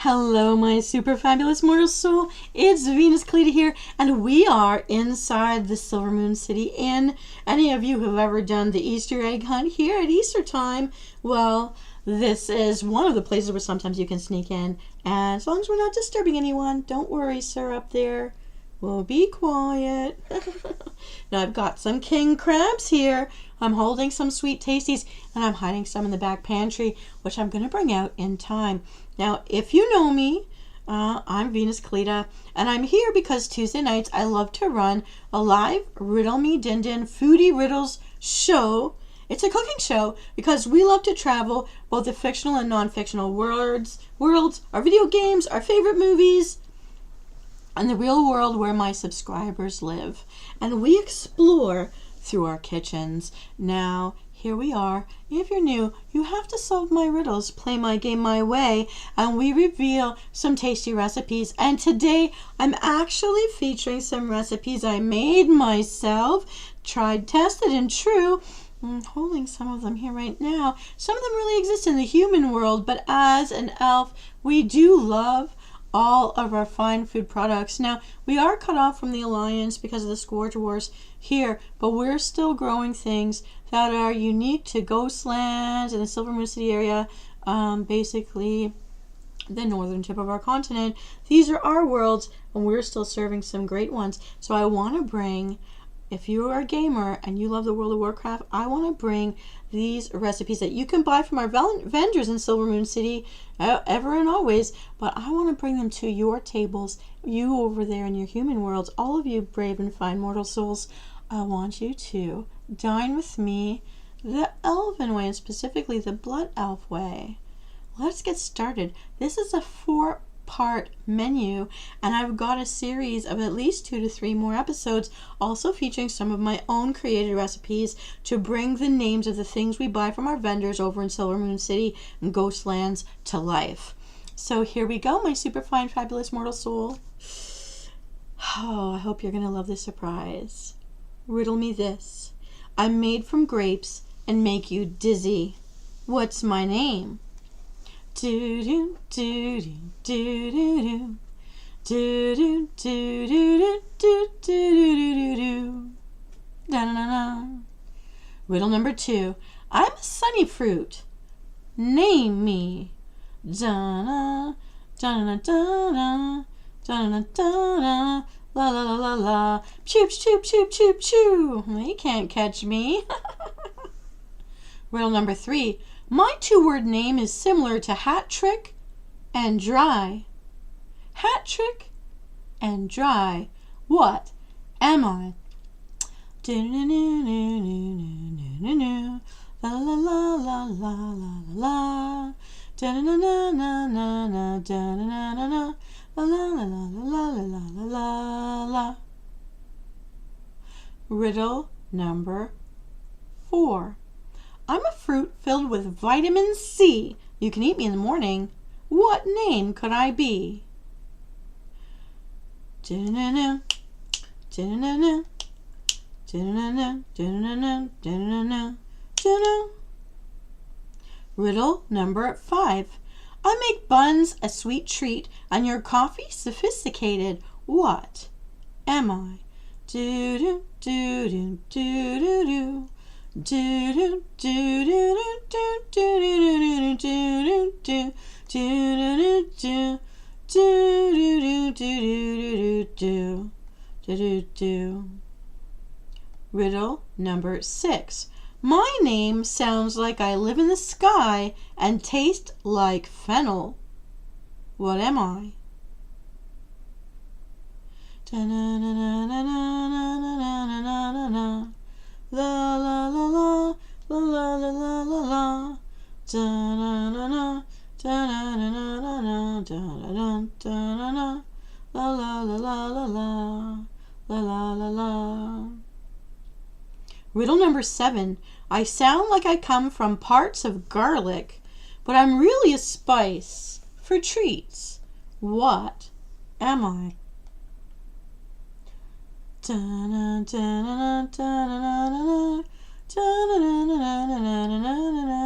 Hello, my super fabulous mortal soul. It's Venus Callida here, and we are inside the Silvermoon City Inn. Any of you who have ever done the Easter egg hunt here at Easter time, well, this is one of the places where sometimes you can sneak in. And as long as we're not disturbing anyone, don't worry, sir, up there. We'll be quiet. Now, I've got some king crabs here. I'm holding some sweet tasties, and I'm hiding some in the back pantry, which I'm going to bring out in time. Now, if you know me, I'm Venus Callida, and I'm here because Tuesday nights I love to run a live Riddle Me Din Din Foodie Riddles show. It's a cooking show because we love to travel both the fictional and non-fictional worlds, our video games, our favorite movies, and the real world where my subscribers live. And we explore through our kitchens. Now, here we are. If you're new, you have to solve my riddles, play my game my way, and we reveal some tasty recipes. And today, I'm actually featuring some recipes I made myself, tried, tested, and true. I'm holding some of them here right now. Some of them really exist in the human world, but as an elf, we do love all of our fine food products. Now, we are cut off from the Alliance because of the Scourge Wars here, but we're still growing things that are unique to Ghostlands and the Silvermoon City area, basically the northern tip of our continent. These are our worlds, and we're still serving some great ones. So I want to bring, if you are a gamer and you love the World of Warcraft, I want to bring these recipes that you can buy from our vendors in Silvermoon City ever and always, but I want to bring them to your tables, you over there in your human worlds, all of you brave and fine mortal souls. I want you to dine with me the Elven way, and specifically the Blood Elf way. Let's get started. This is a 4-part menu, and I've got a series of at least 2 to 3 more episodes, also featuring some of my own created recipes to bring the names of the things we buy from our vendors over in Silvermoon City and Ghostlands to life. So here we go, my super fine fabulous mortal soul. Oh, I hope you're gonna love this surprise. Riddle me this. I'm made from grapes and make you dizzy. What's my name? Do do do do do do do do do do do do do do. Da da da. Riddle number 2. I'm a sunny fruit. Name me. Da da da da da da da. La la la la la. Choop choop choop choop choo. You can't catch me. Riddle number 3. My 2-word name is similar to hat trick and dry. Hat trick and dry. What am I? La la la la la la la. Da na na na na na da na na na. La la la la la la la la la. Riddle number 4. I'm a fruit filled with vitamin C. You can eat me in the morning. What name could I be? Da-na-na, da-na-na, da-na-na, da-na-na, da-na-na, da-na. Riddle number 5. I make buns a sweet treat and your coffee sophisticated. What am I? Do-do, do-do, do-do-do. Do do do do do do do do do do do do do do. Riddle number 6. My name sounds like I live in the sky and taste like fennel. What am I? La la la la la la la la la la. Da na na na da na na na na da na da na la la la la la la la la la la. Riddle number 7. I sound like I come from parts of garlic, but I'm really a spice for treats. What am I? Da-na, da-na, da-na, da-na, da-na, da-na, da-na, da-na,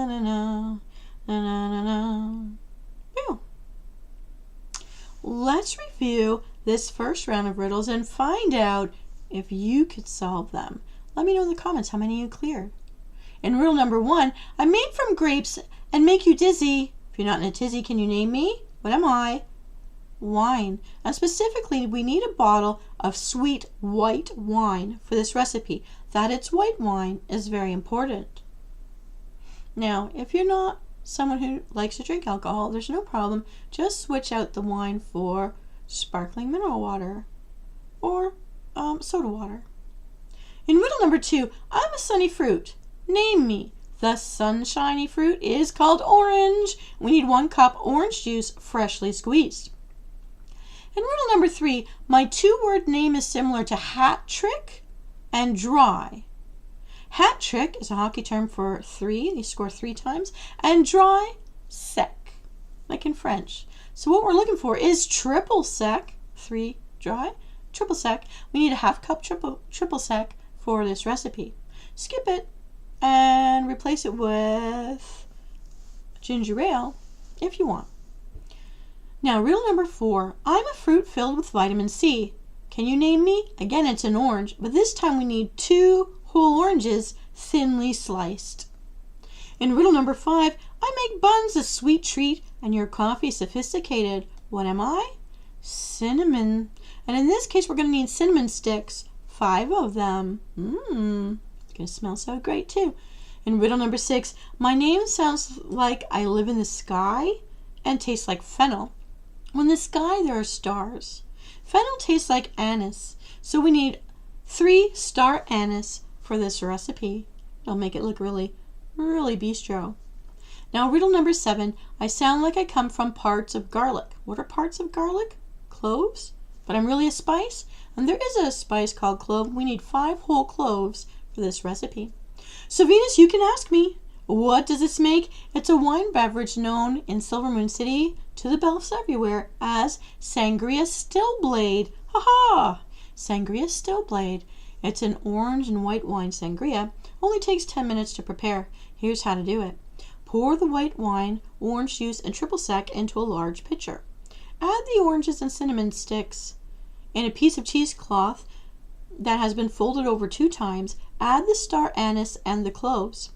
da-na, da-na, da-na. let's review this first round of riddles and find out if you could solve them. Let me know in the comments how many you cleared. In riddle number 1, I'm made from grapes and make you dizzy. If you're not in a tizzy, can you name me? What am I? Wine. And specifically, we need a bottle of sweet white wine for this recipe. That it's white wine is very important. Now, if you're not someone who likes to drink alcohol, there's no problem. Just switch out the wine for sparkling mineral water or soda water. In riddle number 2, I'm a sunny fruit. Name me. The sunshiny fruit is called orange. We need 1 cup orange juice, freshly squeezed. In riddle number 3, my 2-word name is similar to hat trick and dry. Hat trick is a hockey term for 3, you score 3 times, and dry, sec, like in French. So what we're looking for is triple sec, 3 dry, triple sec. We need a 1/2 cup triple sec for this recipe. Skip it and replace it with ginger ale if you want. Now, riddle number 4, I'm a fruit filled with vitamin C. Can you name me? Again, it's an orange, but this time we need 2 whole oranges thinly sliced. In riddle number 5, I make buns a sweet treat and your coffee sophisticated. What am I? Cinnamon. And in this case, we're going to need cinnamon sticks, 5 of them. It's going to smell so great too. In riddle number 6, my name sounds like I live in the sky and tastes like fennel. Well, in the sky, there are stars. Fennel tastes like anise, so we need 3 star anise for this recipe. It'll make it look really, really bistro. Now, riddle number 7, I sound like I come from parts of garlic. What are parts of garlic? Cloves? But I'm really a spice, and there is a spice called clove. We need 5 whole cloves for this recipe. So Venus, you can ask me, what does this make? It's a wine beverage known in Silvermoon City to the bells everywhere as Sangria Stillblade. Ha-ha! Sangria Stillblade. It's an orange and white wine sangria. Only takes 10 minutes to prepare. Here's how to do it. Pour the white wine, orange juice, and triple sec into a large pitcher. Add the oranges and cinnamon sticks in a piece of cheesecloth that has been folded over 2 times. Add the star anise and the cloves.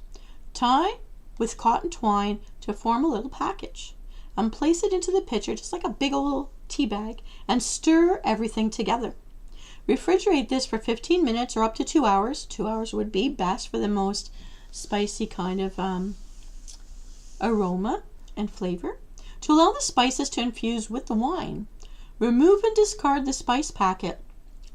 Tie with cotton twine to form a little package and place it into the pitcher just like a big old tea bag and stir everything together. Refrigerate this for 15 minutes or up to 2 hours. 2 hours would be best for the most spicy kind of aroma and flavor to allow the spices to infuse with the wine. Remove and discard the spice packet.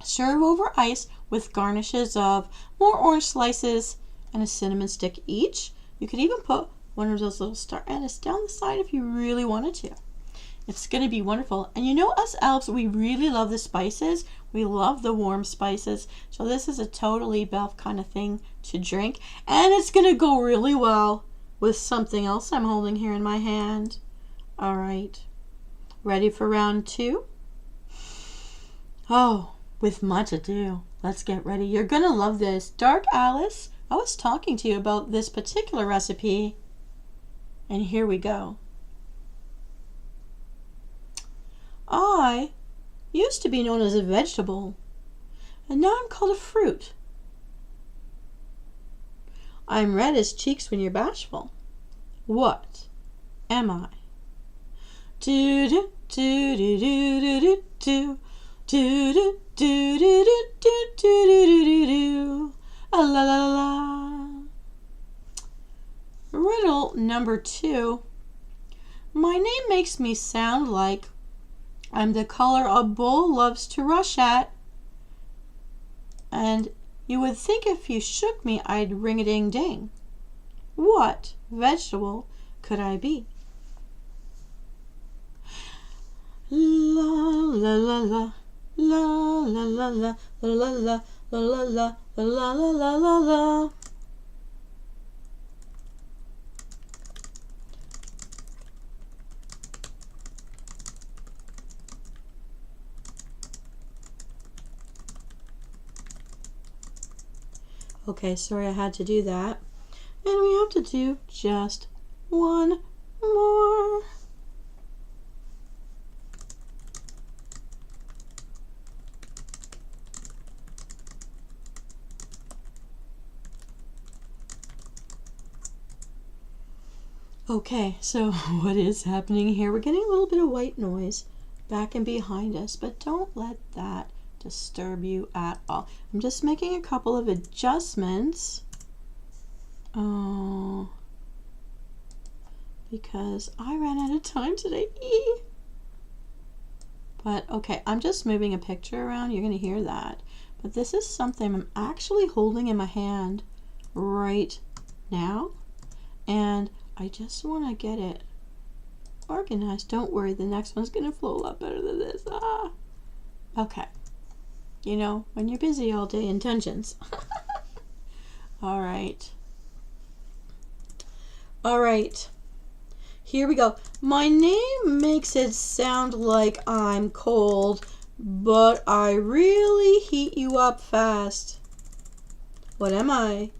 Serve over ice with garnishes of more orange slices and a cinnamon stick each. You could even put one of those little star anise down the side if you really wanted to. It's going to be wonderful. And you know, us elves, we really love the spices. We love the warm spices. So this is a totally belf kind of thing to drink. And it's going to go really well with something else I'm holding here in my hand. All right. Ready for round 2? Oh, with much ado, let's get ready. You're going to love this. Dark Alice, I was talking to you about this particular recipe. And here we go. I used to be known as a vegetable, and now I'm called a fruit. I'm red as cheeks when you're bashful. What am I? Do do do do do do do do do do do do do do do do. La la la la. Riddle number 2. My name makes me sound like I'm the color a bull loves to rush at. And you would think if you shook me, I'd ring-a-ding-ding. What vegetable could I be? La la la la la la la la la la la la la la la la la. Okay, sorry I had to do that. And we have to do just one more. Okay, so what is happening here? We're getting a little bit of white noise back and behind us, but don't let that disturb you at all. I'm just making a couple of adjustments. Oh, because I ran out of time today. But okay, I'm just moving a picture around. You're going to hear that. But this is something I'm actually holding in my hand right now. And I just want to get it organized. Don't worry, the next one's going to flow a lot better than this. Ah. Okay. You know, when you're busy all day, intentions. All right. All right. Here we go. My name makes it sound like I'm cold, but I really heat you up fast. What am I?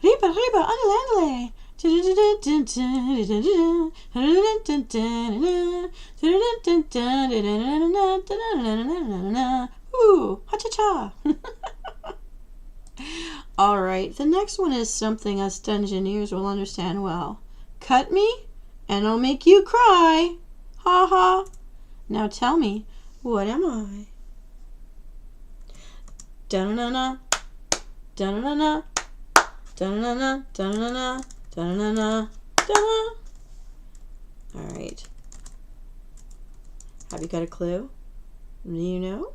Riba, riba, andale, andale. Ooh, ha-cha-cha. All right, the next one is something us Dungeoneers will understand well. Cut me, and I'll make you cry. Ha ha. Now tell me, what am I? Da-na-na-na, da-na-na-na, da-na-na-na, da-na-na-na, da-na-na-na, da-na. All right. Have you got a clue? Do you know?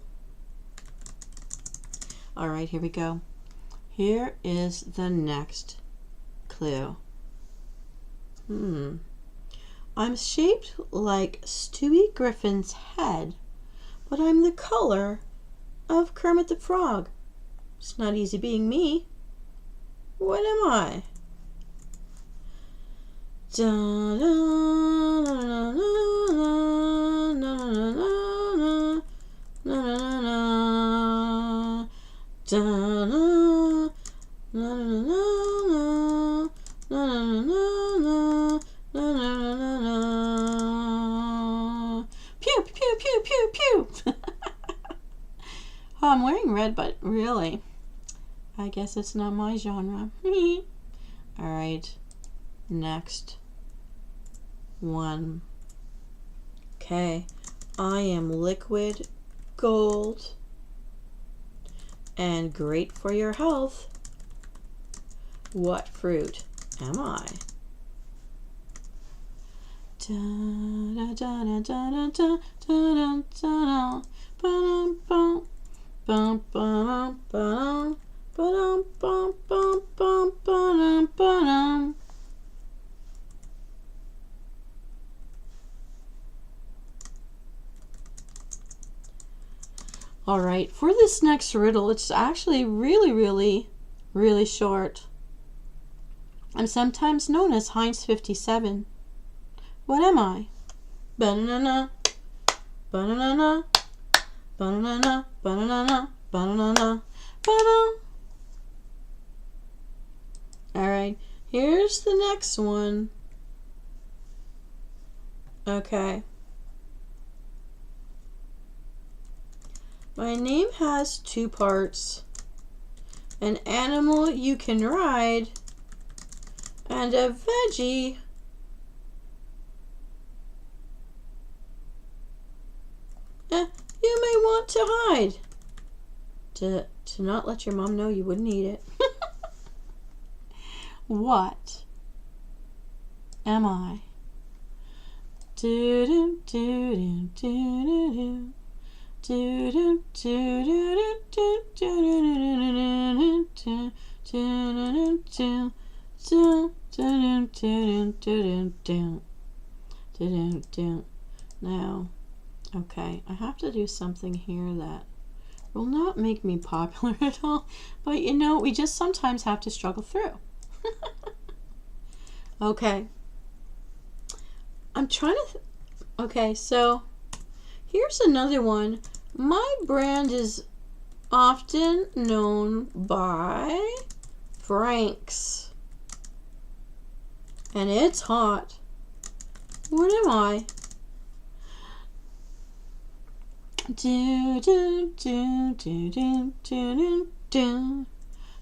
All right, here we go. Here is the next clue. I'm shaped like Stewie Griffin's head, but I'm the color of Kermit the Frog. It's not easy being me. What am I? Pew, pew, pew, pew, pew. Oh, I'm wearing red, but really, I guess it's not my genre. All right, next one. Okay, I am liquid gold and great for your health. What fruit am I? All right, for this next riddle, it's actually really short. I'm sometimes known as Heinz 57. What am I? Banana, banana, banana, banana, banana, banana. All right, here's the next one. Okay. My name has two parts. An animal you can ride and a veggie you may want to hide. To not let your mom know you wouldn't eat it. What am I? Do do do do do do do do. Now, okay, I have to do something here that will not make me popular at all, but you know, we just sometimes have to struggle through. Okay. I'm trying to okay, so here's another one. My brand is often known by Frank's, and it's hot. What am I? Do do do do do do do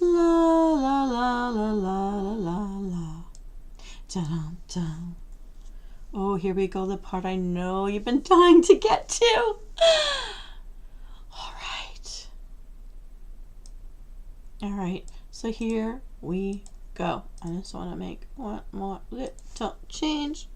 La la la la la la la la. Dun dun. Oh, here we go, the part I know you've been dying to get to. All right. All right, so here we go. I just want to make one more little change.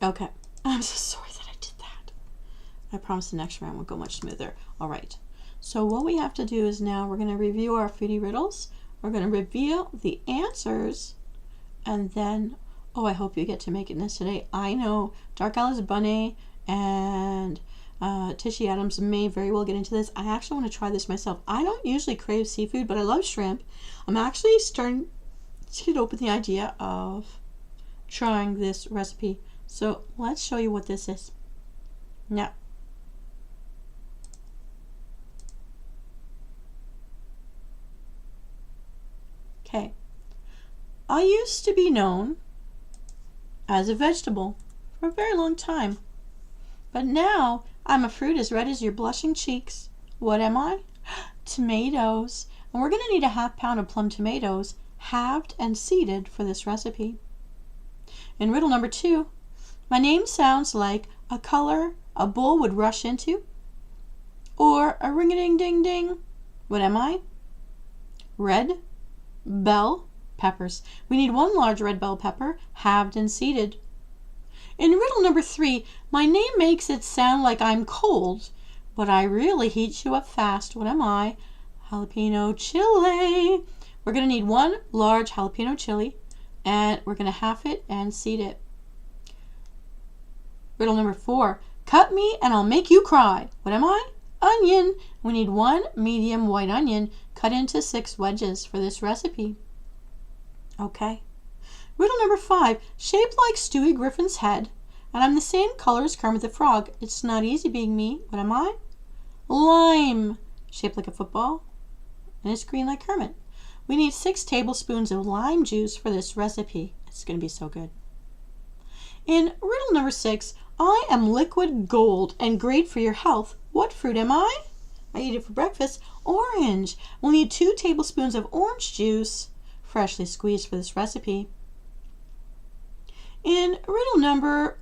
Okay, I'm so sorry that I did that. I promise the next round will go much smoother. All right, so what we have to do is now we're going to review our foodie riddles. We're going to reveal the answers, and then, oh, I hope you get to make it in this today. I know Dark Alice Bunny and Tishy Adams may very well get into this. I actually want to try this myself. I don't usually crave seafood, but I love shrimp. I'm actually starting to get open the idea of trying this recipe. So let's show you what this is. Now, okay, I used to be known as a vegetable for a very long time, but now I'm a fruit as red as your blushing cheeks. What am I? Tomatoes. And we're going to need a ½ pound of plum tomatoes, halved and seeded for this recipe. In riddle number 2, my name sounds like a color a bull would rush into, or a ring-a-ding-ding-ding. What am I? Red bell peppers. We need 1 large red bell pepper, halved and seeded. In riddle number 3, my name makes it sound like I'm cold, but I really heat you up fast. What am I? Jalapeno chili. We're going to need 1 large jalapeno chili, and we're going to half it and seed it. Riddle number 4, cut me and I'll make you cry. What am I? Onion. We need 1 medium white onion cut into 6 wedges for this recipe. Okay. Riddle number 5, shaped like Stewie Griffin's head, and I'm the same color as Kermit the Frog. It's not easy being me. What am I? Lime. Shaped like a football, and it's green like Kermit. We need 6 tablespoons of lime juice for this recipe. It's going to be so good. In riddle number 6, I am liquid gold and great for your health. What fruit am I? I eat it for breakfast. Orange. We'll need 2 tablespoons of orange juice, freshly squeezed for this recipe. In riddle number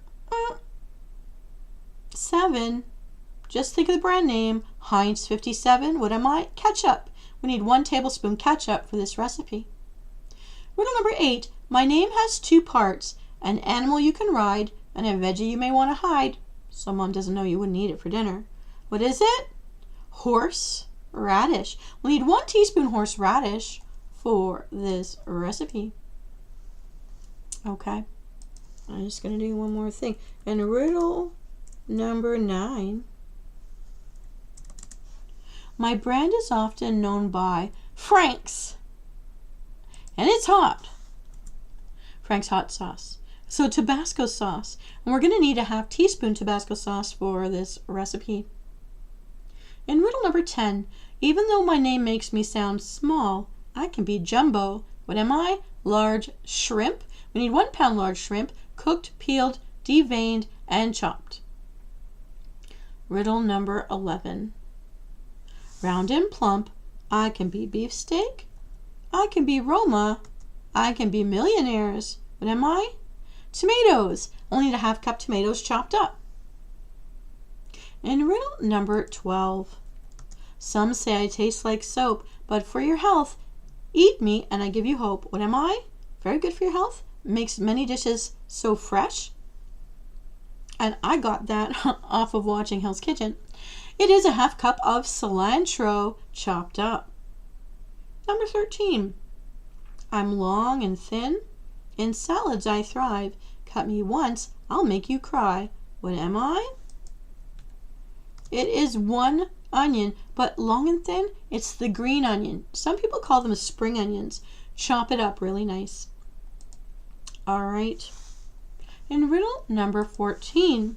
7, just think of the brand name, Heinz 57. What am I? Ketchup. We need 1 tablespoon ketchup for this recipe. Riddle number 8, my name has 2 parts, an animal you can ride and a veggie you may want to hide. So Mom doesn't know you wouldn't eat it for dinner. What is it? Horse radish. We need 1 teaspoon horseradish for this recipe. Okay, I'm just going to do one more thing. And riddle number 9, my brand is often known by Frank's, and it's hot. Frank's hot sauce. So Tabasco sauce, and we're going to need a ½ teaspoon Tabasco sauce for this recipe. In riddle number 10, even though my name makes me sound small, I can be jumbo. What am I? Large shrimp. We need 1 pound large shrimp, cooked, peeled, deveined, and chopped. Riddle number 11. Round and plump, I can be beefsteak, I can be Roma, I can be millionaires. What am I? Tomatoes. Only need a ½ cup tomatoes chopped up. In riddle number 12, some say I taste like soap, but for your health, eat me and I give you hope. What am I? Very good for your health. Makes many dishes so fresh. And I got that off of watching Hell's Kitchen. It is a ½ cup of cilantro chopped up. Number 13, I'm long and thin. In salads I thrive. Cut me once, I'll make you cry. What am I? It is 1 onion, but long and thin, it's the green onion. Some people call them spring onions. Chop it up really nice. All right. In riddle number 14,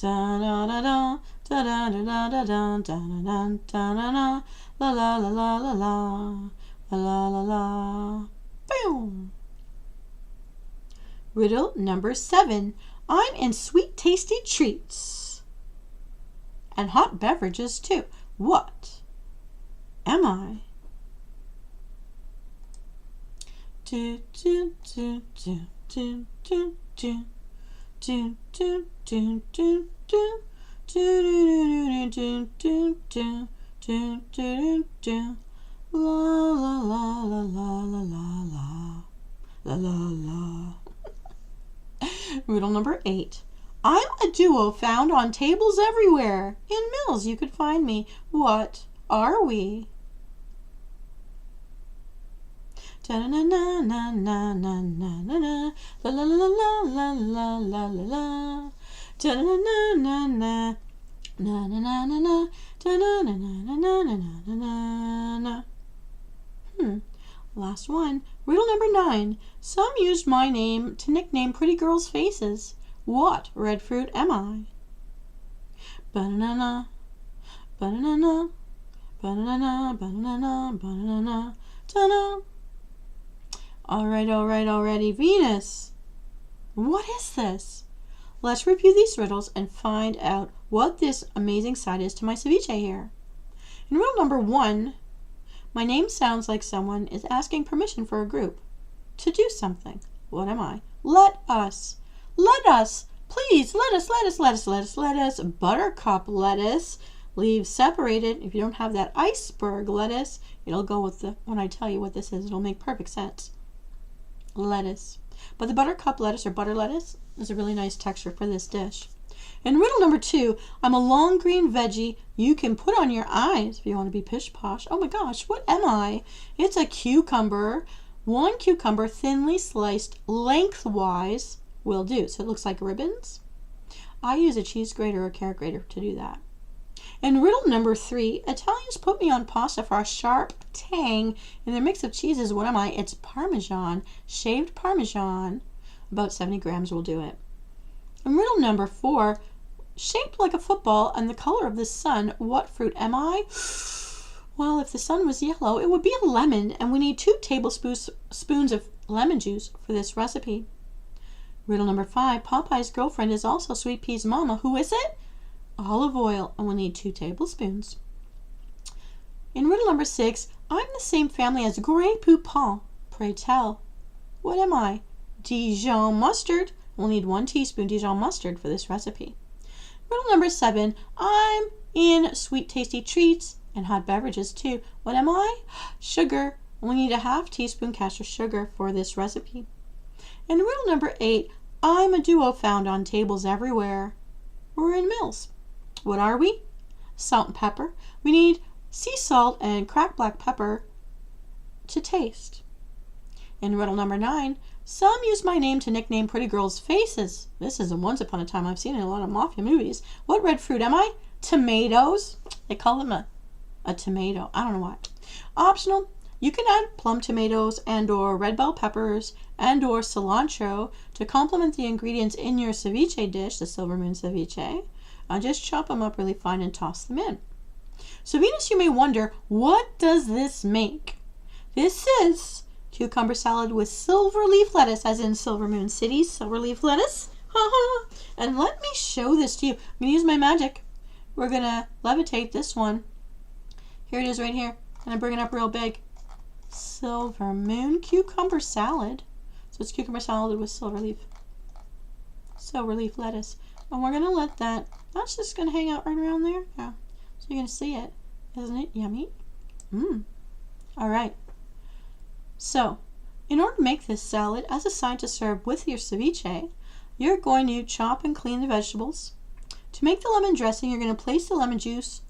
Da da da da da da da da da da da da da la la la la la la la la la. Boom. Riddle number 7. I'm in sweet tasty treats and hot beverages too. What am I? Do do do do do do do do do do do do do do do do do do do do la la la la la la la la la la. Riddle number 8. I'm a duo found on tables everywhere. In mills you could find me. What are we? Da na na na na na na na na la la la la la la la la la da na na na na na na na na na da na na na na na na na na. Last one. Riddle number 9. Some used my name to nickname pretty girls' faces. What red fruit am I? Banana, banana, banana, banana, banana, banana. Alrighty, Venus. What is this? Let's review these riddles and find out what this amazing side is to my ceviche here. In riddle number 1, my name sounds like someone is asking permission for a group to do something. What am I? Let us. Please, let us. Buttercup lettuce. Leaves separated. If you don't have that iceberg lettuce, it'll go with when I tell you what this is, it'll make perfect sense. Lettuce. But the buttercup lettuce or butter lettuce is a really nice texture for this dish. In riddle number 2, I'm a long green veggie you can put on your eyes if you want to be pish posh. Oh my gosh, what am I? It's a cucumber. One cucumber thinly sliced lengthwise will do. So it looks like ribbons. I use a cheese grater or carrot grater to do that. In riddle number 3, Italians put me on pasta for a sharp tang in their mix of cheeses. What am I? It's Parmesan, shaved Parmesan. About 70 grams will do it. In riddle number 4, shaped like a football and the color of the sun, what fruit am I? Well, if the sun was yellow, it would be a lemon, and we need 2 tablespoons of lemon juice for this recipe. Riddle number 5, Popeye's girlfriend is also Sweet Pea's mama. Who is it? Olive oil, and we'll need 2 tablespoons. In riddle number 6, I'm the same family as Grey Poupon. Pray tell, what am I? Dijon mustard. We'll need 1 teaspoon Dijon mustard for this recipe. Riddle number 7, I'm in sweet tasty treats and hot beverages too. What am I? Sugar. We need a half teaspoon castor sugar for this recipe. And riddle number 8, I'm a duo found on tables everywhere. We're in mills. What are we? Salt and pepper. We need sea salt and cracked black pepper to taste. In riddle number 9, some use my name to nickname pretty girls' faces. This is a once upon a time I've seen in a lot of mafia movies. What red fruit am I? Tomatoes. They call them a tomato. I don't know why. Optional. You can add plum tomatoes and or red bell peppers and or cilantro to complement the ingredients in your ceviche dish, the Silvermoon ceviche. Just chop them up really fine and toss them in. So Venus, you may wonder, what does this make? This is cucumber salad with silver leaf lettuce, as in Silvermoon City, silver leaf lettuce. And let me show this to you. I'm going to use my magic. We're going to levitate this one. Here it is right here. And I bring it up real big. Silvermoon cucumber salad. So it's cucumber salad with silver leaf lettuce. And we're going to let that's just going to hang out right around there. Yeah. So you're going to see it. Isn't it yummy? All right. So, in order to make this salad as a side to serve with your ceviche, you're going to chop and clean the vegetables. To make the lemon dressing, you're going to place the lemon juice,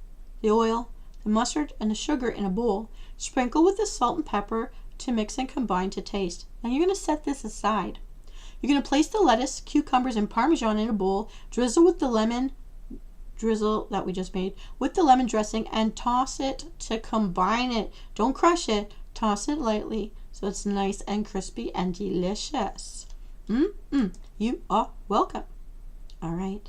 the oil, the mustard, and the sugar in a bowl. Sprinkle with the salt and pepper to mix and combine to taste. Now you're going to set this aside. You're going to place the lettuce, cucumbers, and Parmesan in a bowl, drizzle with the lemon drizzle that we just made with the lemon dressing, and toss it to combine it. Don't crush it. Toss it lightly so it's nice and crispy and delicious. You are welcome. All right.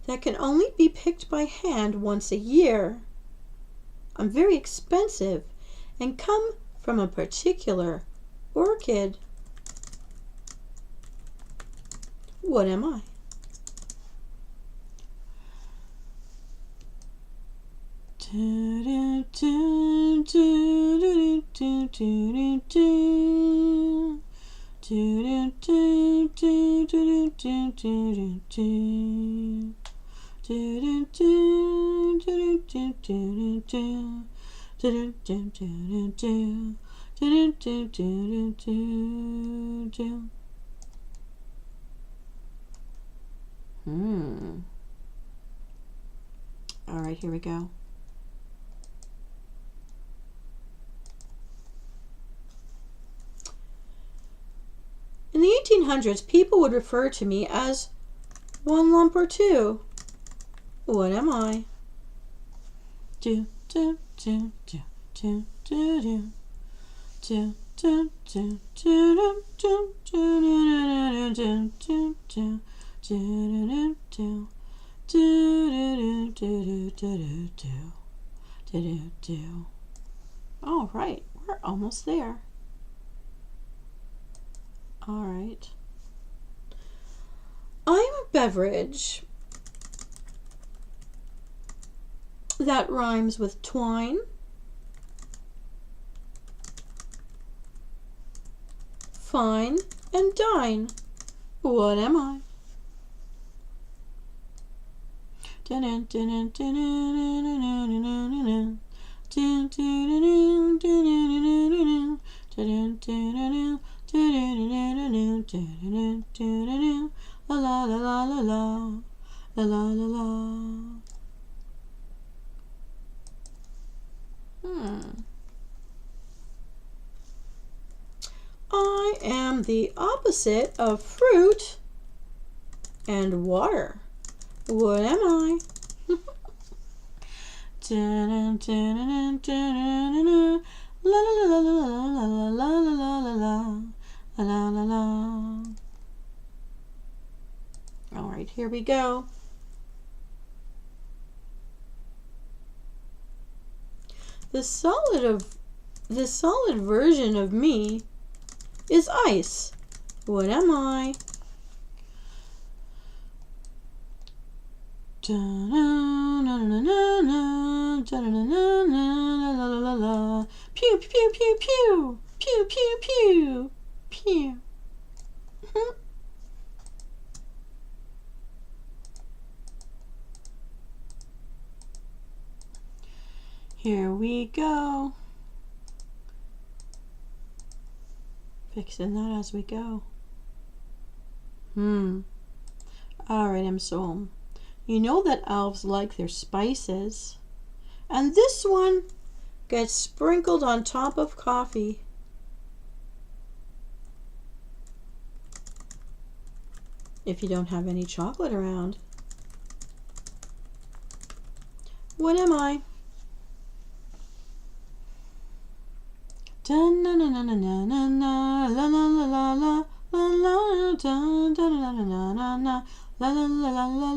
that can only be picked by hand once a year. I'm very expensive and come from a particular orchid. What am I? All right, here we go. In the 1800s, people would refer to me as one lump or two. What am I? Do do do do do do do do do do do do do do do. All right, we're almost there. All right. I'm a beverage that rhymes with twine, fine, and dine. What am I? La la la la la la la la la la. I am the opposite of fruit and water. What am I? La la la la la la la la la la la la. All right, here we go. The solid version of me is ice. What am I? Pew pew pew pew pew pew pew pew. Here we go. Fixing that as we go. Alright, Msoul. You know that elves like their spices. And this one gets sprinkled on top of coffee. If you don't have any chocolate around. What am I? La la la la la la la la la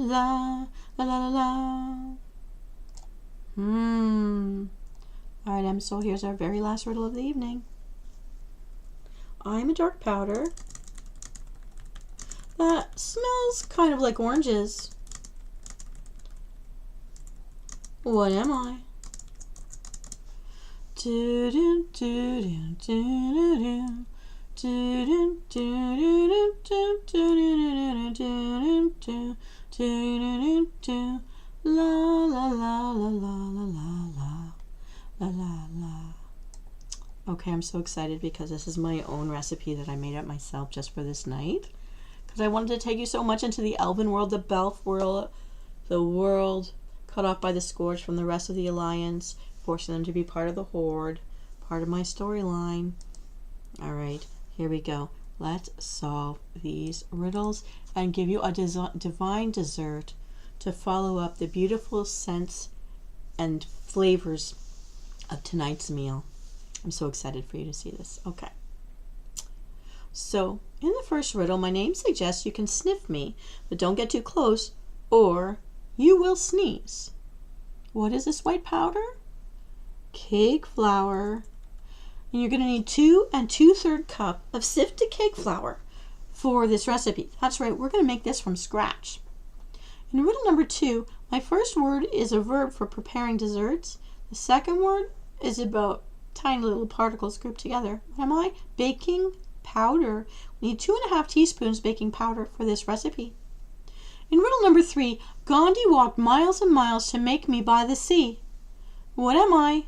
la la la la. Alright, Msoul, here's our very last riddle of the evening. I'm a dark powder that smells kind of like oranges. What am I? La la la la la la la la la la. Okay, I'm so excited because this is my own recipe that I made up myself just for this night. Because I wanted to take you so much into the Elven world, the Belf world, the world cut off by the Scourge from the rest of the Alliance, forcing them to be part of the Horde, part of my storyline. Alright, here we go. Let's solve these riddles and give you a divine dessert to follow up the beautiful scents and flavors of tonight's meal. I'm so excited for you to see this. Okay. So, in the first riddle, my name suggests you can sniff me, but don't get too close or you will sneeze. What is this white powder? Cake flour. And you're going to need 2 2/3 cup of sifted cake flour for this recipe. That's right, we're going to make this from scratch. In riddle number 2, my first word is a verb for preparing desserts. The second word is about tiny little particles grouped together. What am I? Baking powder. We need 2½ teaspoons baking powder for this recipe. In riddle number 3, Gandhi walked miles and miles to make me by the sea. What am I?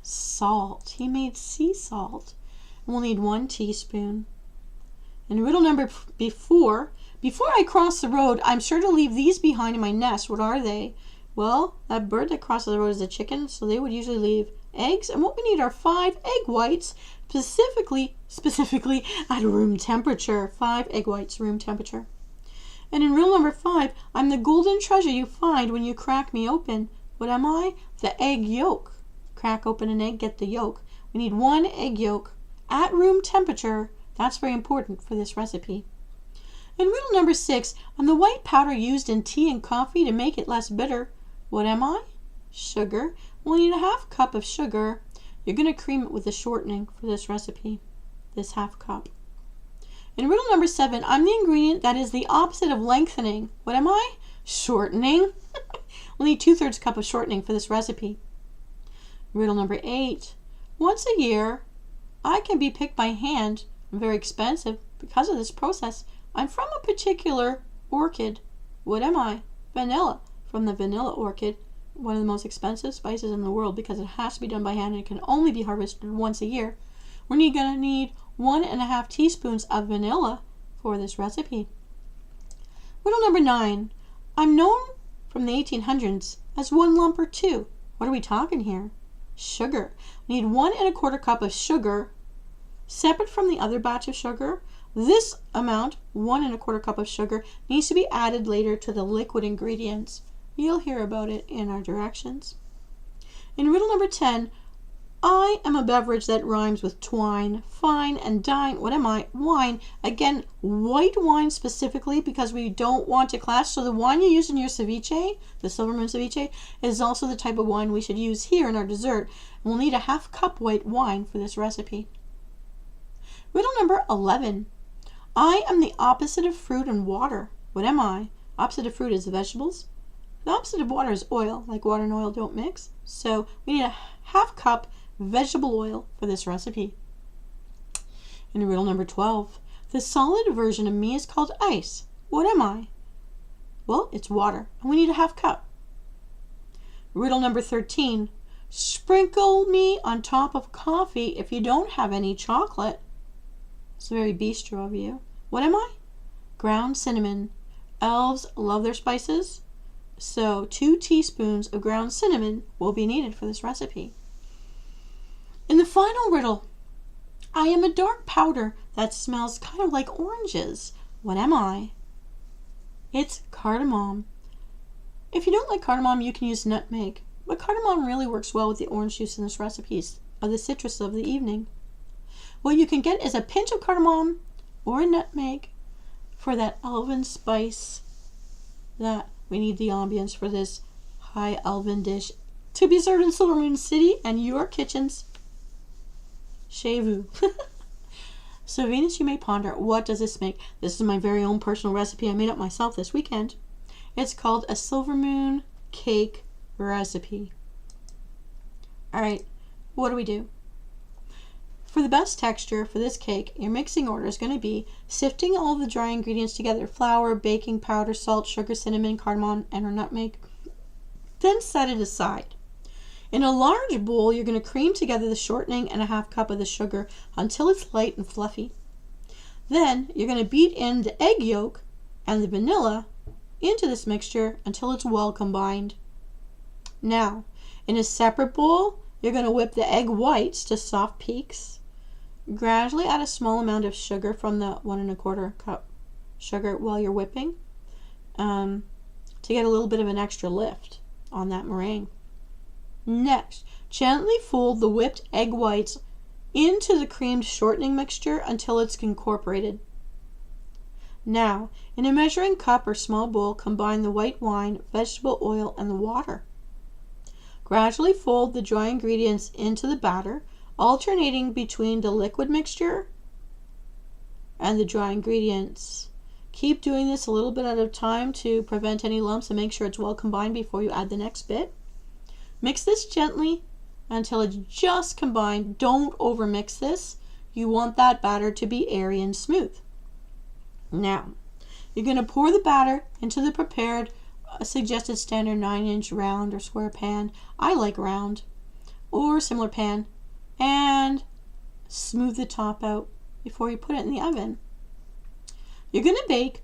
Salt. He made sea salt. We'll need 1 teaspoon. In riddle number 4, before I cross the road, I'm sure to leave these behind in my nest. What are they? Well, that bird that crosses the road is a chicken, so they would usually leave eggs. And what we need are 5 egg whites, specifically at room temperature. 5 egg whites, room temperature. And in riddle number 5, I'm the golden treasure you find when you crack me open. What am I? The egg yolk. Crack open an egg, get the yolk. We need 1 egg yolk at room temperature. That's very important for this recipe. In riddle number 6, I'm the white powder used in tea and coffee to make it less bitter. What am I? Sugar. We'll need a 1/2 cup of sugar. You're going to cream it with a shortening for this recipe, this 1/2 cup. In riddle number 7, I'm the ingredient that is the opposite of lengthening. What am I? Shortening. We'll need 2/3 cup of shortening for this recipe. Riddle number 8, once a year, I can be picked by hand. I'm very expensive because of this process. I'm from a particular orchid. What am I? Vanilla. From the vanilla orchid, one of the most expensive spices in the world because it has to be done by hand and it can only be harvested once a year. We're going to need 1½ teaspoons of vanilla for this recipe. Riddle number 9. I'm known from the 1800s as 1 lump or 2. What are we talking here? Sugar. We need 1 1/4 cup of sugar, separate from the other batch of sugar. This amount, 1 1/4 cup of sugar, needs to be added later to the liquid ingredients. You'll hear about it in our directions. In riddle number 10, I am a beverage that rhymes with twine, fine, and dine. What am I? Wine. Again, white wine specifically because we don't want to clash. So the wine you use in your ceviche, the Silvermoon ceviche, is also the type of wine we should use here in our dessert. And we'll need a 1/2 cup white wine for this recipe. Riddle number 11. I am the opposite of fruit and water. What am I? Opposite of fruit is the vegetables. The opposite of water is oil, like water and oil don't mix. So we need a 1/2 cup vegetable oil for this recipe. In riddle number 12, the solid version of me is called ice. What am I? Well, it's water, and we need a 1/2 cup. Riddle number 13, sprinkle me on top of coffee if you don't have any chocolate. It's very bistro of you. What am I? Ground cinnamon. Elves love their spices, so 2 teaspoons of ground cinnamon will be needed for this recipe. In the final riddle, I am a dark powder that smells kind of like oranges. What am I? It's cardamom. If you don't like cardamom, you can use nutmeg, but cardamom really works well with the orange juice in this recipe, of the citrus of the evening. What you can get is a pinch of cardamom or a nutmeg for that elven spice that we need the ambience for this high elven dish to be served in Silvermoon City and your kitchens. Chez vous. So Venus, you may ponder, what does this make? This is my very own personal recipe I made up myself this weekend. It's called a Silvermoon cake recipe. Alright, what do? For the best texture for this cake, your mixing order is going to be sifting all the dry ingredients together, flour, baking powder, salt, sugar, cinnamon, cardamom, and or nutmeg. Then set it aside. In a large bowl, you're going to cream together the shortening and a 1/2 cup of the sugar until it's light and fluffy. Then you're going to beat in the egg yolk and the vanilla into this mixture until it's well combined. Now, in a separate bowl, you're going to whip the egg whites to soft peaks. Gradually add a small amount of sugar from the 1 1/4 cup sugar while you're whipping to get a little bit of an extra lift on that meringue. Next, gently fold the whipped egg whites into the creamed shortening mixture until it's incorporated. Now, in a measuring cup or small bowl, combine the white wine, vegetable oil, and the water. Gradually fold the dry ingredients into the batter, alternating between the liquid mixture and the dry ingredients. Keep doing this a little bit at a time to prevent any lumps and make sure it's well combined before you add the next bit. Mix this gently until it's just combined. Don't overmix this. You want that batter to be airy and smooth. Now, you're going to pour the batter into the prepared suggested standard 9-inch round or square pan. I like round or similar pan, and smooth the top out before you put it in the oven. You're going to bake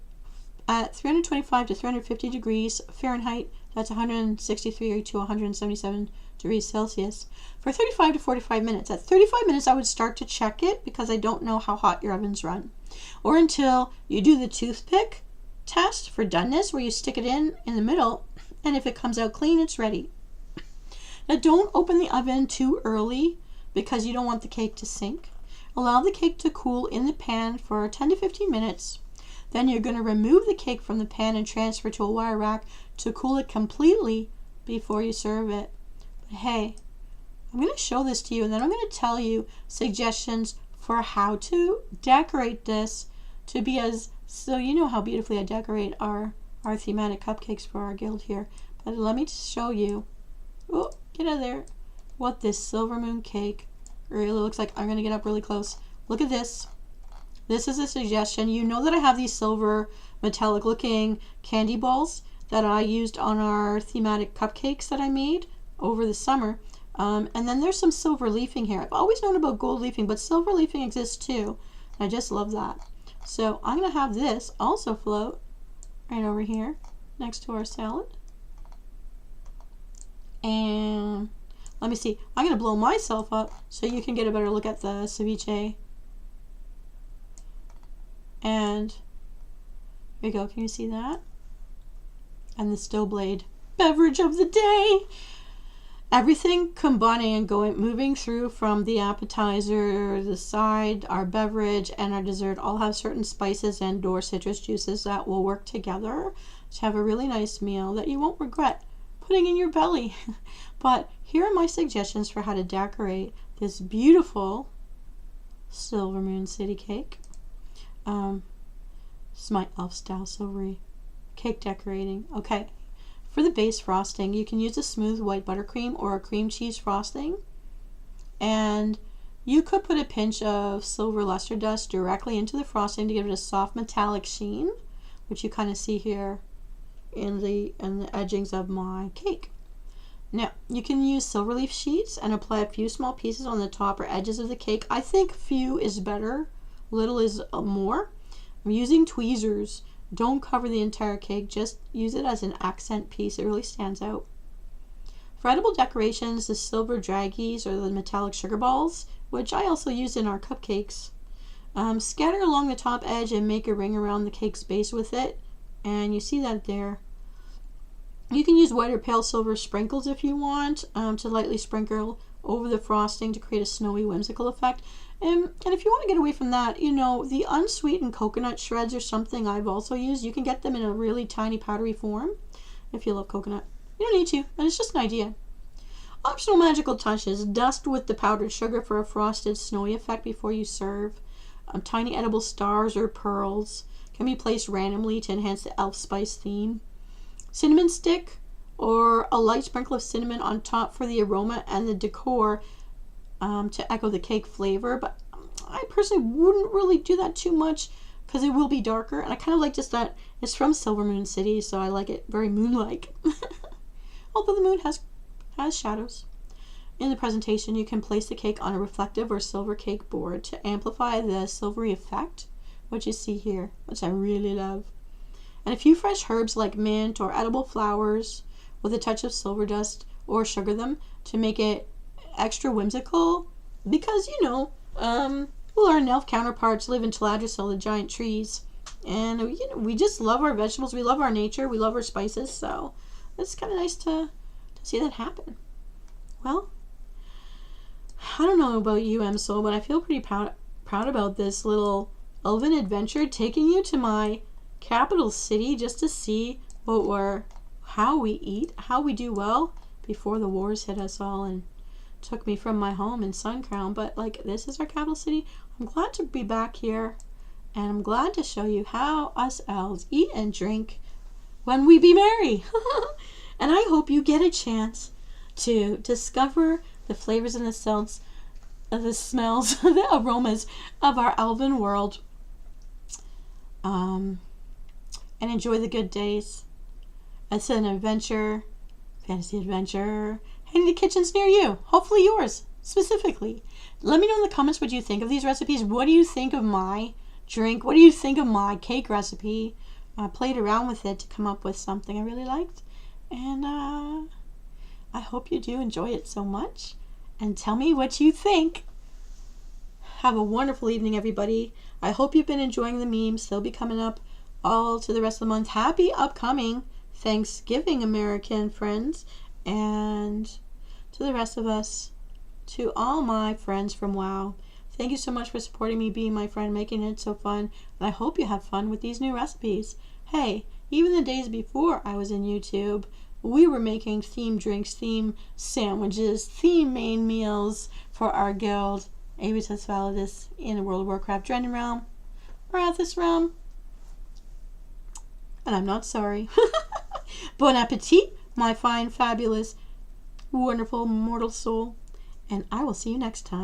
at 325 to 350 degrees Fahrenheit. That's 163 to 177 degrees Celsius for 35 to 45 minutes. At 35 minutes, I would start to check it because I don't know how hot your ovens run. Or until you do the toothpick test for doneness, where you stick it in the middle, and if it comes out clean, it's ready. Now, don't open the oven too early because you don't want the cake to sink. Allow the cake to cool in the pan for 10 to 15 minutes. Then you're going to remove the cake from the pan and transfer to a wire rack to cool it completely before you serve it. But hey, I'm going to show this to you, and then I'm going to tell you suggestions for how to decorate this to be as, so you know how beautifully I decorate our thematic cupcakes for our guild here. But let me just show you, oh, get out of there, what this Silvermoon cake really looks like. I'm going to get up really close. Look at this. This is a suggestion. You know that I have these silver metallic looking candy balls that I used on our thematic cupcakes that I made over the summer. And then there's some silver leafing here. I've always known about gold leafing, but silver leafing exists too. I just love that. So I'm going to have this also float right over here next to our salad. And let me see. I'm going to blow myself up so you can get a better look at the ceviche. And here we go. Can you see that? And the Still Blade beverage of the day. Everything combining and moving through from the appetizer, the side, our beverage, and our dessert all have certain spices and or citrus juices that will work together to have a really nice meal that you won't regret putting in your belly. But here are my suggestions for how to decorate this beautiful Silvermoon City cake. This is my elf style silvery cake decorating. Okay. For the base frosting, you can use a smooth white buttercream or a cream cheese frosting. And you could put a pinch of silver luster dust directly into the frosting to give it a soft metallic sheen, which you kind of see here in the edgings of my cake. Now, you can use silver leaf sheets and apply a few small pieces on the top or edges of the cake. I think few is better, little is more. I'm using tweezers. Don't cover the entire cake, just use it as an accent piece. It really stands out. For edible decorations, the silver draggies or the metallic sugar balls, which I also use in our cupcakes. Scatter along the top edge and make a ring around the cake's base with it. And you see that there. You can use white or pale silver sprinkles if you want to lightly sprinkle over the frosting to create a snowy, whimsical effect. And if you want to get away from that, you know, the unsweetened coconut shreds are something I've also used. You can get them in a really tiny powdery form if you love coconut. You don't need to, and it's just an idea. Optional magical touches. Dust with the powdered sugar for a frosted, snowy effect before you serve. Tiny edible stars or pearls can be placed randomly to enhance the elf spice theme. Cinnamon stick or a light sprinkle of cinnamon on top for the aroma and the decor to echo the cake flavor, but I personally wouldn't really do that too much because it will be darker, and I kind of like just that it's from Silvermoon City, so I like it very moon-like. Although the moon has shadows. In the presentation, you can place the cake on a reflective or silver cake board to amplify the silvery effect, which you see here, which I really love. And a few fresh herbs like mint or edible flowers with a touch of silver dust, or sugar them to make it extra whimsical, because you know, well, our elf counterparts live in Callida, the giant trees, and you know, we just love our vegetables, we love our nature, we love our spices, so it's kind of nice to see that happen. Well, I don't know about you, Msoul, but I feel pretty proud about this little elven adventure, taking you to my capital city just to see how we eat, how we do well before the wars hit us all and took me from my home in Suncrown. But like, this is our capital city. I'm glad to be back here, and I'm glad to show you how us elves eat and drink when we be merry. And I hope you get a chance to discover the flavors and the scents, the smells, the aromas of our elven world, and enjoy the good days. It's an adventure, fantasy adventure, and the kitchen's near you, hopefully yours specifically. Let me know in the comments what you think of these recipes. What do you think of my drink? What do you think of my cake recipe? I played around with it to come up with something I really liked, and I hope you do enjoy it so much, and tell me what you think. Have a wonderful evening, everybody. I hope you've been enjoying the memes. They'll be coming up all to the rest of the month. Happy upcoming Thanksgiving, American friends, and to the rest of us, to all my friends from WoW. Thank you so much for supporting me, being my friend, making it so fun, and I hope you have fun with these new recipes. Hey, even the days before I was in YouTube, we were making theme drinks, theme sandwiches, theme main meals for our guild, Avitus Validus, in the World of Warcraft Drennan realm, Arathis realm, and I'm not sorry. Bon appetit, my fine, fabulous, wonderful mortal soul, and I will see you next time.